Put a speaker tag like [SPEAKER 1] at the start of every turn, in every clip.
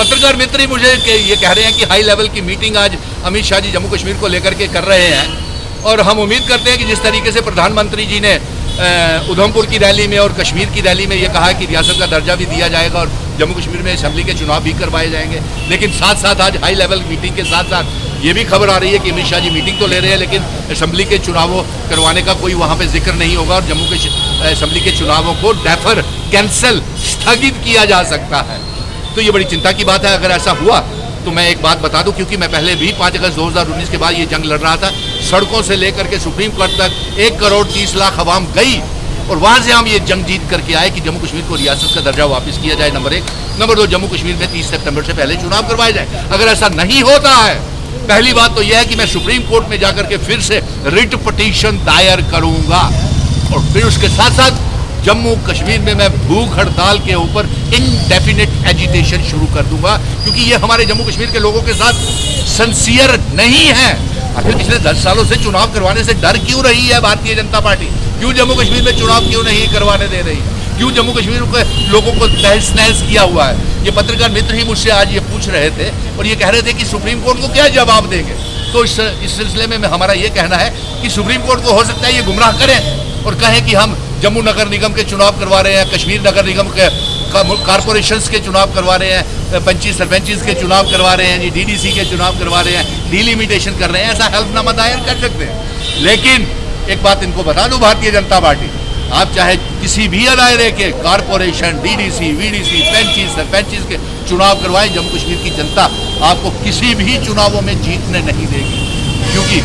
[SPEAKER 1] पत्रकार मित्र ही मुझे ये कह रहे हैं कि हाई लेवल की मीटिंग आज अमित शाह जी जम्मू कश्मीर को लेकर के कर रहे हैं, और हम उम्मीद करते हैं कि जिस तरीके से प्रधानमंत्री जी ने उधमपुर की रैली में और कश्मीर की रैली में ये कहा कि रियासत का दर्जा भी दिया जाएगा और जम्मू कश्मीर में असेंबली के चुनाव भी करवाए जाएंगे, लेकिन साथ साथ आज हाई लेवल मीटिंग के साथ साथ ये भी खबर आ रही है कि अमित शाह जी मीटिंग तो ले रहे हैं लेकिन असेंबली के चुनावों करवाने का कोई वहाँ पे जिक्र नहीं होगा और जम्मू के असेंबली के चुनावों को डेफर कैंसिल स्थगित किया जा सकता है। तो ये बड़ी चिंता की बात है। अगर ऐसा हुआ तो मैं एक बात बता दूं, क्योंकि मैं पहले भी 5 अगस्त 2019 के बाद ये जंग लड़ रहा था, सड़कों से लेकर के सुप्रीम कोर्ट तक 1 करोड़ 30 लाख अवाम गई और वहां से हम ये जंग जीत करके आए कि जम्मू कश्मीर को रियासत का दर्जा वापस किया जाए, नंबर 1। नंबर 2, जम्मू कश्मीर में 30 सितंबर से पहले चुनाव करवाए जाए। अगर ऐसा नहीं होता है, पहली बात तो यह है कि मैं सुप्रीम कोर्ट में जाकर के फिर से रिट पिटीशन दायर करूंगा और फिर उसके साथ साथ जम्मू कश्मीर में मैं भूख हड़ताल के ऊपर इनडेफिनेट एजिटेशन शुरू कर दूंगा, क्योंकि ये हमारे जम्मू कश्मीर के लोगों के साथ सिंसियर नहीं है। आखिर पिछले 10 सालों से चुनाव करवाने से डर क्यों रही है भारतीय जनता पार्टी? क्यों जम्मू कश्मीर में चुनाव क्यों नहीं करवाने दे रही? क्यों जम्मू कश्मीर के लोगों को तहस नहस किया हुआ है? ये पत्रकार मित्र ही मुझसे आज ये पूछ रहे थे और ये कह रहे थे कि सुप्रीम कोर्ट को क्या जवाब देंगे। तो इस सिलसिले में हमारा ये कहना है कि सुप्रीम कोर्ट को हो सकता है ये गुमराह करें और कहें कि हम जम्मू नगर निगम के चुनाव करवा रहे हैं, कश्मीर नगर निगम के कॉरपोरेशंस के चुनाव करवा रहे हैं, पंचायत सरपंचेस के चुनाव करवा रहे हैं, डीडीसी के चुनाव करवा रहे हैं, डिलिमिटेशन कर रहे हैं। ऐसा हल्फनामा दायर कर सकते हैं। लेकिन एक बात इनको बता दूं, भारतीय जनता पार्टी, आप चाहे किसी भी दायरे के corporation, DDC, VDC, panchayat sarpanches के चुनाव करवाएं, जम्मू कश्मीर की जनता आपको किसी भी चुनावों में जीतने नहीं देगी, क्योंकि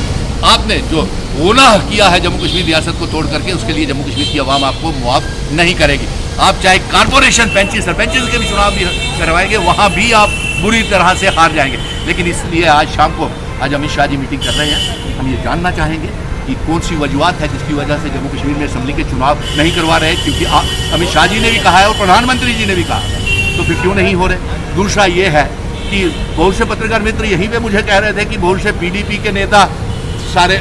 [SPEAKER 1] आपने जो गुनाह किया है जम्मू कश्मीर रियासत को तोड़ करके, उसके लिए जम्मू कश्मीर की आवाम आपको मुआफ नहीं करेगी। आप चाहे कॉरपोरेशन, पंचायत सरपंचेस के भी चुनाव भी करवाएंगे, वहाँ भी आप बुरी तरह से हार जाएंगे। लेकिन इसलिए आज शाम को अमित शाह जी मीटिंग कर रहे हैं। हम ये जानना चाहेंगे कि कौन सी वजूहत है जिसकी वजह से जम्मू कश्मीर में असेंबली के चुनाव नहीं करवा रहे, क्योंकि अमित शाह जी ने भी कहा है और प्रधानमंत्री जी ने भी कहा है, तो फिर क्यों नहीं हो रहे? दूसरा ये है कि बहुत से पत्रकार मित्र यहीं पे मुझे कह रहे थे कि बहुत से पीडीपी के नेता सारे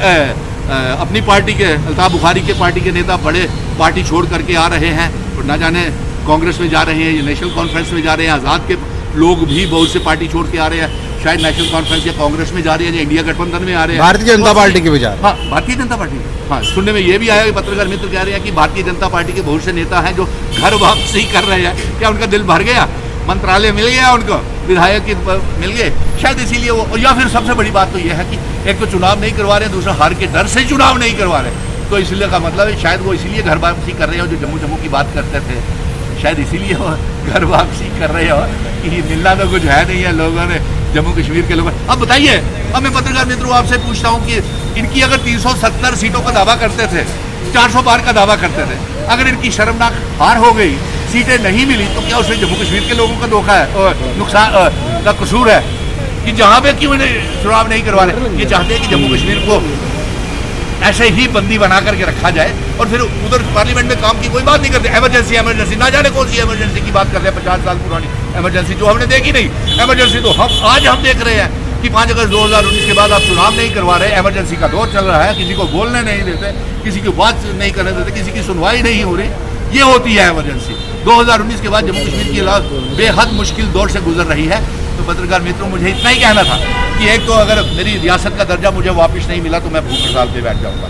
[SPEAKER 1] अपनी पार्टी के, अल्ताफ बुखारी के पार्टी के नेता बड़े पार्टी छोड़ करके आ रहे हैं और ना जाने कांग्रेस में जा रहे हैं, नेशनल कॉन्फ्रेंस में जा रहे हैं। आज़ाद के लोग भी बहुत से पार्टी छोड़ के आ रहे हैं, शायद नेशनल कॉन्फ्रेंस या कांग्रेस में जा रहे हैं, या इंडिया गठबंधन में आ रहे हैं,
[SPEAKER 2] भारतीय जनता पार्टी के भी जा रहे हैं।
[SPEAKER 1] हाँ, भारतीय जनता पार्टी। हाँ, सुनने में ये भी आया कि पत्रकार मित्र कह रहे हैं कि भारतीय जनता पार्टी के बहुत से नेता हैं जो घर वापसी कर रहे हैं। क्या उनका दिल भर गया? मंत्रालय मिल गया उनको, विधायक मिल गए शायद, इसीलिए वो। या फिर सबसे बड़ी बात तो यह है कि एक तो चुनाव नहीं करवा रहे हैं, दूसरा हार के डर से चुनाव नहीं करवा रहे, तो इसलिए का मतलब है शायद वो इसीलिए घर वापसी कर रहे हो, जो जम्मू की बात करते थे, शायद इसीलिए वो घर वापसी कर रहे हो कि मिलना तो कुछ है नहीं है लोगों ने, जम्मू कश्मीर के लोगों। अब बताइए, अब मैं पत्रकार मित्रों आपसे पूछता हूँ कि इनकी अगर 370 सीटों का दावा करते थे, 400 पार का दावा करते थे, अगर इनकी शर्मनाक हार हो गई, सीटें नहीं मिली, तो क्या उसमें जम्मू कश्मीर के लोगों का धोखा है, नुकसान का कसूर है कि जहाँ पे क्यों इन्हें चुनाव नहीं करवा रहे? ये चाहते हैं कि जम्मू कश्मीर को ऐसे ही बंदी बना करके रखा जाए और फिर उधर पार्लियामेंट में काम की कोई बात नहीं करते। इमरजेंसी ना जाने कौन सी इमरजेंसी की बात करते हैं, 50 साल पुरानी इमरजेंसी जो हमने देखी नहीं। इमरजेंसी तो आज हम देख रहे हैं कि 5 अगस्त 2019 के बाद आप चुनाव नहीं करवा रहे, इमरजेंसी का दौर चल रहा है, किसी को बोलने नहीं देते, किसी की बात नहीं करने देते, किसी की सुनवाई नहीं हो रही। ये होती है इमरजेंसी। 2019 के बाद जम्मू कश्मीर की हालात बेहद मुश्किल दौर से गुजर रही है। तो पत्रकार मित्रों, मुझे इतना ही कहना था कि एक तो अगर मेरी रियासत का दर्जा मुझे वापस नहीं मिला तो मैं भूख हड़ताल पे बैठ जाऊंगा।